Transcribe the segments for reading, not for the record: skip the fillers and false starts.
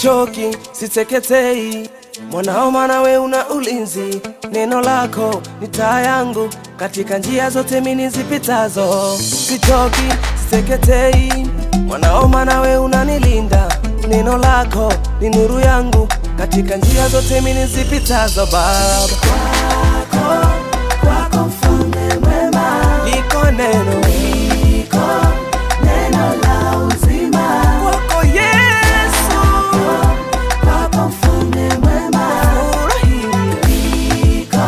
sichoki, siteketei, mwanao maana we una ulinzi. Neno lako ni taa yangu katika njia zote mimi nizipitazo. Sichoki, siteketei, mwanao maana we unanilinda. Neno lako ni nuru yangu katika njia zote mimi nizipitazo. Baba, kwako mfalme mwema, liko neno la uzima. kwako Yesu, Kwako mfalme mwema, liko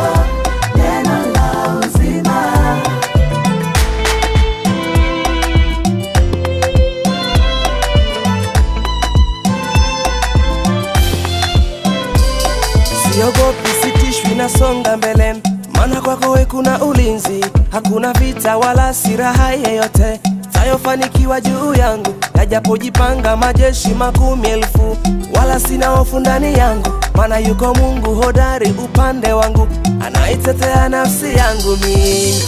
neno la uzima. siogopi, sitishwi, nasonga mbele, maana kwako we kuna ulinzi. Hakuna vita wala siraha yeyote tayofanikiwa juu yangu. Najapojipanga majeshi 10,000, wala sina hofu ndani yangu, maana yuko Mungu hodari upande wangu, anaitetea nafsi yangu mimi.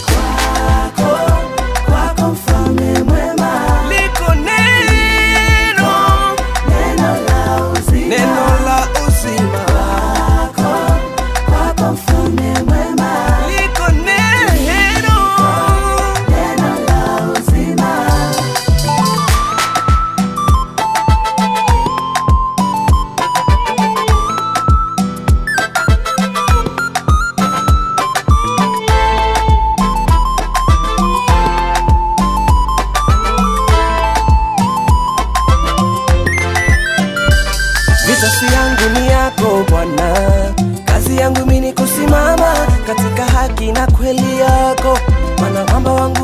Kwako mfalme mwema, Liko neno la uzima. neno la uzima. Kwako mfalme mwema, Liko neno la uzima. vita si yangu, ni yako Bwana. Kazi yangu mimi ni kusimama katika haki na kweli yako, maana mwamba wangu